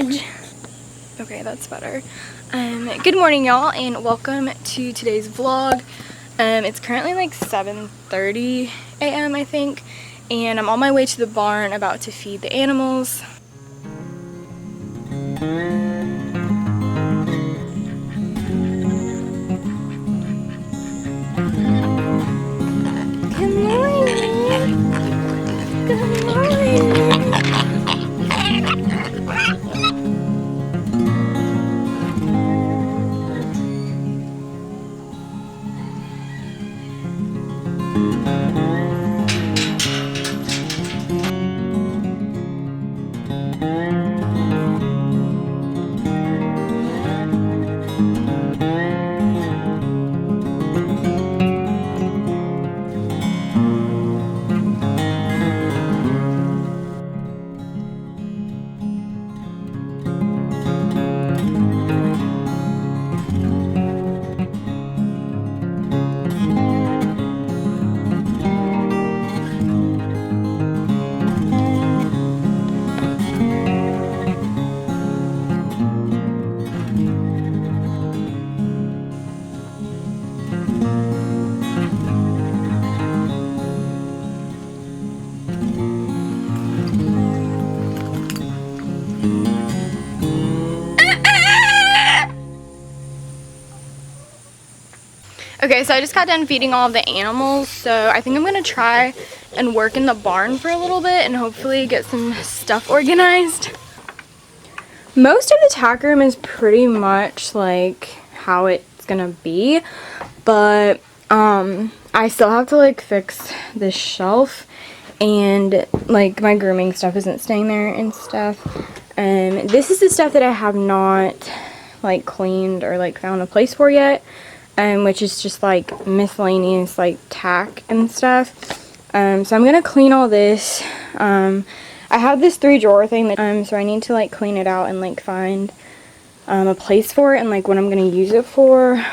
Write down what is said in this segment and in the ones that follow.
image. Okay, that's better. Good morning, y'all, and welcome to today's vlog. It's currently like 7:30 a.m. I think, and I'm on my way to the barn about to feed the animals. Good morning. Good morning. Okay, so I just got done feeding all of the animals, so I think I'm gonna try and work in the barn for a little bit and hopefully get some stuff organized. Most of the tack room is pretty much like how it's gonna be, but I still have to like fix this shelf, and like my grooming stuff isn't staying there and stuff. This is the stuff that I have not like cleaned or like found a place for yet. Which is just like miscellaneous like tack and stuff. So I'm gonna clean all this. I have this 3-drawer thing that so I need to like clean it out and like find a place for it and like what I'm gonna use it for.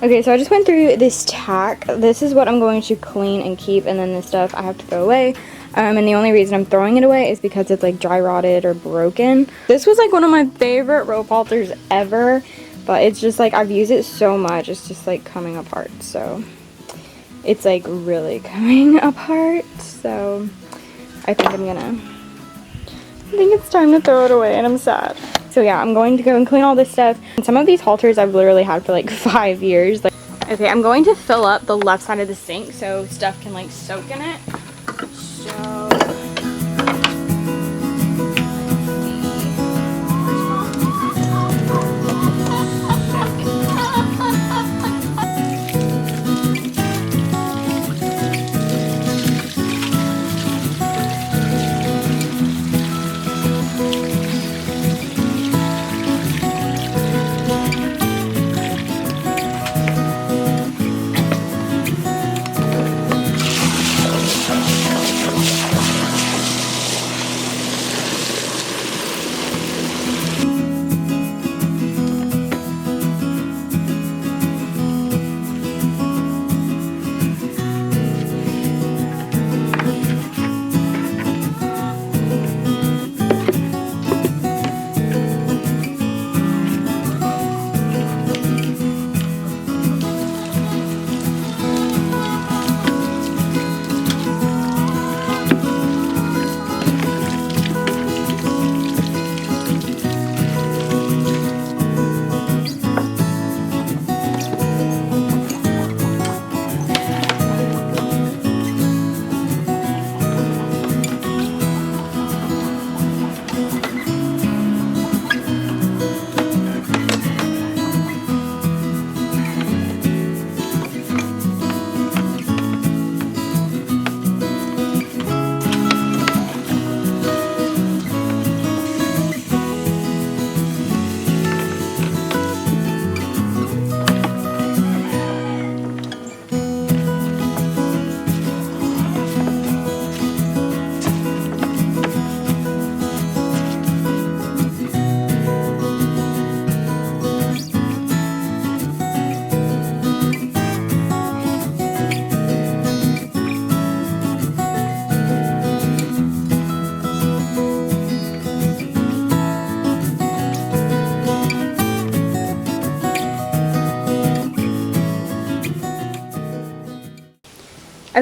Okay, so I just went through this tack. This is what I'm going to clean and keep, and then this stuff I have to throw away. And the only reason I'm throwing it away is because it's like dry rotted or broken. This was like one of my favorite rope halters ever, but it's just like I've used it so much, it's just like coming apart. So it's like really coming apart. So I think it's time to throw it away, and I'm sad. So yeah, I'm going to go and clean all this stuff. And some of these halters I've literally had for like 5 years. Like, okay, I'm going to fill up the left side of the sink so stuff can like soak in it. So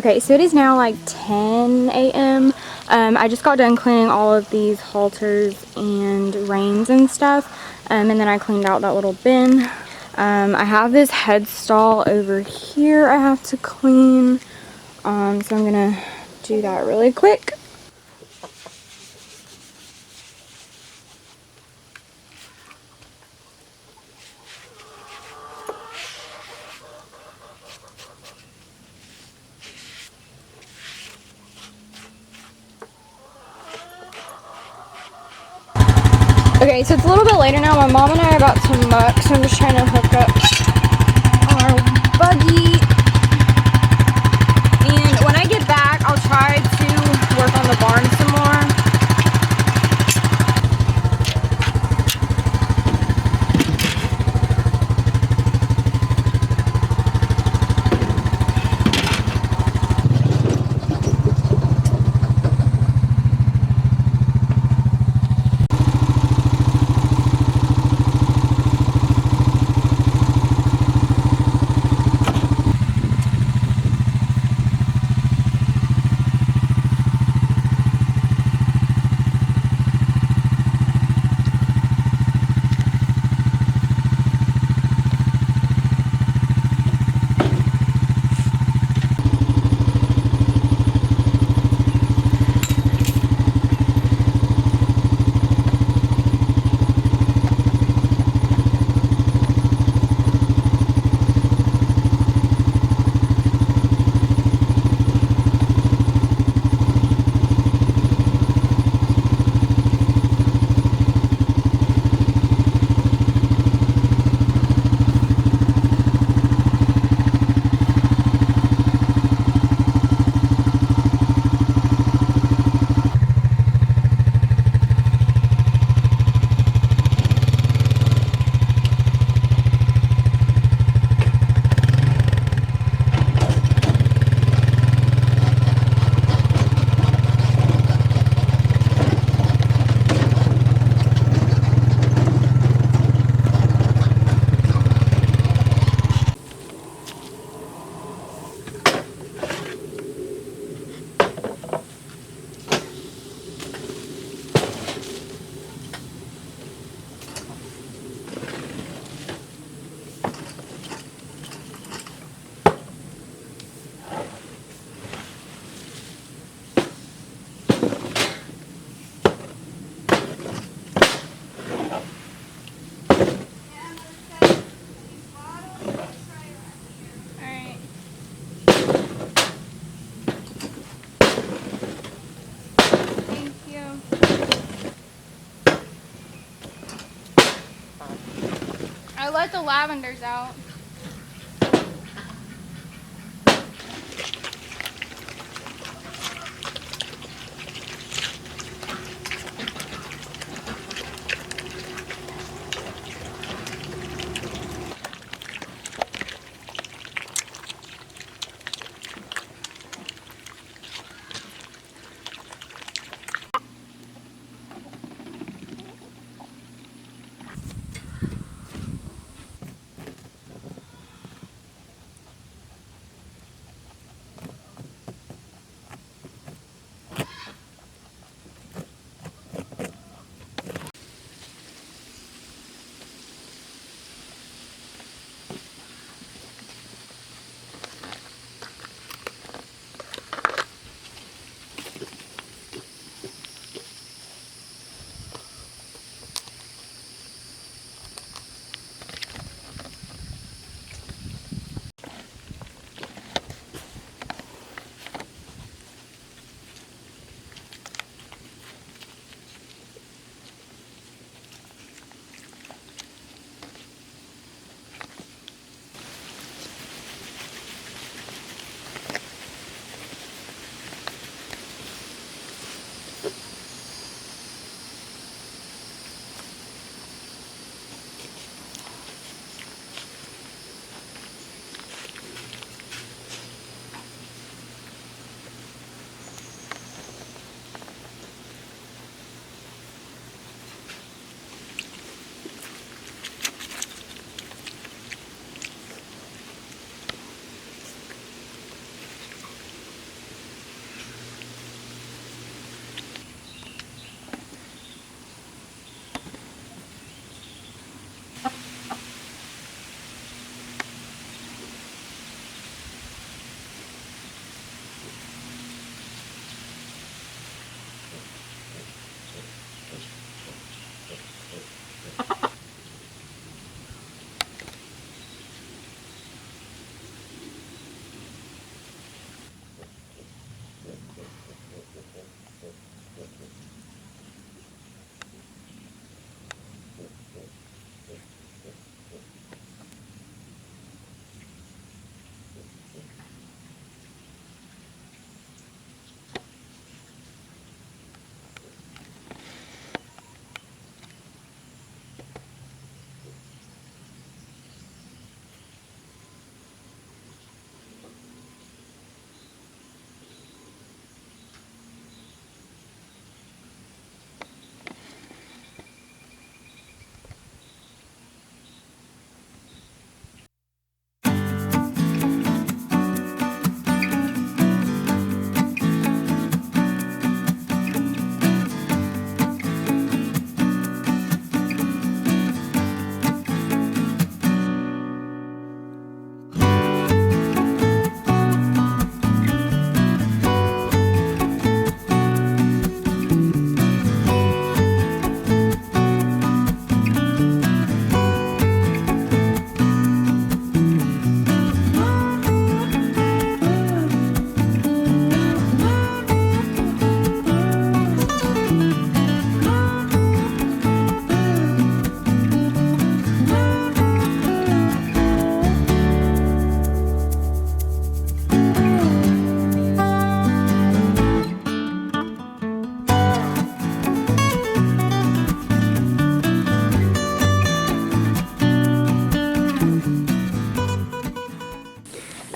Okay, so it is now like 10 a.m. I just got done cleaning all of these halters and reins and stuff. And then I cleaned out that little bin. I have this head stall over here I have to clean. So I'm gonna do that really quick. Okay, so it's a little bit later now. My mom and I are about to muck, so I'm just trying to hook up our buggy. And when I get back, I'll try to work on the barn some more. I let the lavenders out.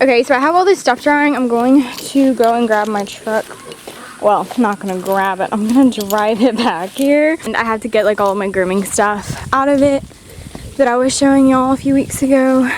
Okay, so I have all this stuff drying. I'm going to go and grab my truck. Well, I'm not gonna grab it. I'm gonna drive it back here. And I had to get like all of my grooming stuff out of it that I was showing y'all a few weeks ago.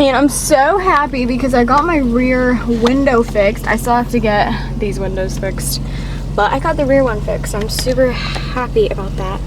And I'm so happy because I got my rear window fixed. I still have to get these windows fixed, but I got the rear one fixed. So I'm super happy about that.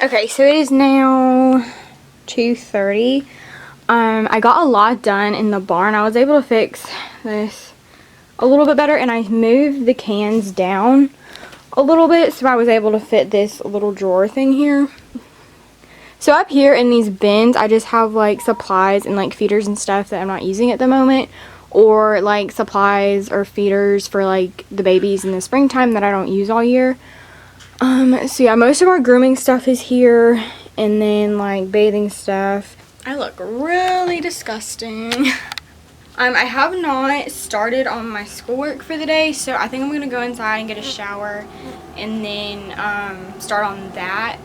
Okay, so it is now 2:30. I got a lot done in the barn. I was able to fix this a little bit better, and I moved the cans down a little bit, so I was able to fit this little drawer thing here. So up here in these bins, I just have like supplies and like feeders and stuff that I'm not using at the moment, or like supplies or feeders for like the babies in the springtime that I don't use all year. So yeah, most of our grooming stuff is here, and then like bathing stuff. I look really disgusting. I have not started on my schoolwork for the day, so I think I'm gonna go inside and get a shower and then start on that.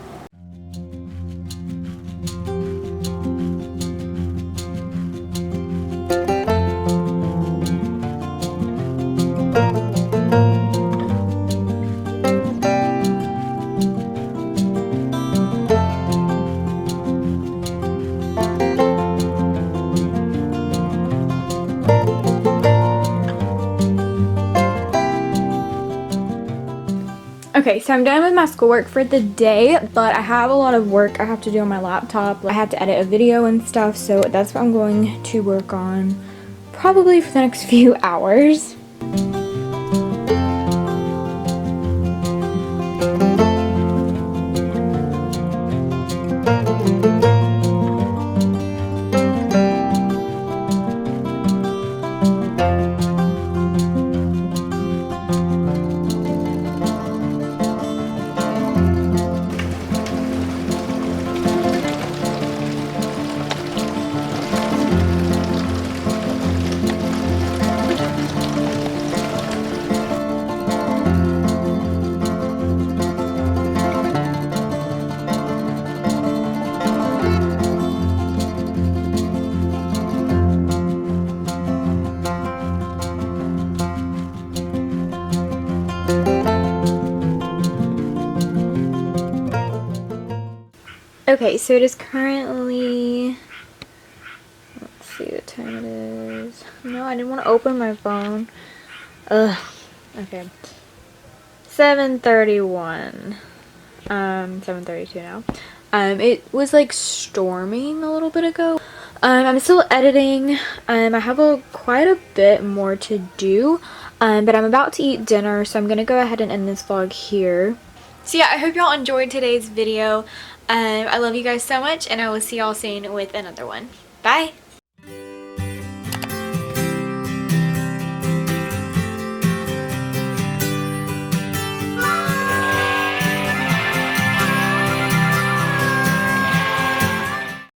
Okay, so I'm done with my schoolwork for the day, but I have a lot of work I have to do on my laptop. I have to edit a video and stuff, so that's what I'm going to work on probably for the next few hours. Okay, so it is currently, let's see what time it is. No, I didn't want to open my phone. Ugh. Okay. 7:31. 7:32 now. It was like storming a little bit ago. I'm still editing. I have quite a bit more to do. But I'm about to eat dinner, so I'm gonna go ahead and end this vlog here. So yeah, I hope y'all enjoyed today's video. I love you guys so much, and I will see y'all soon with another one. Bye!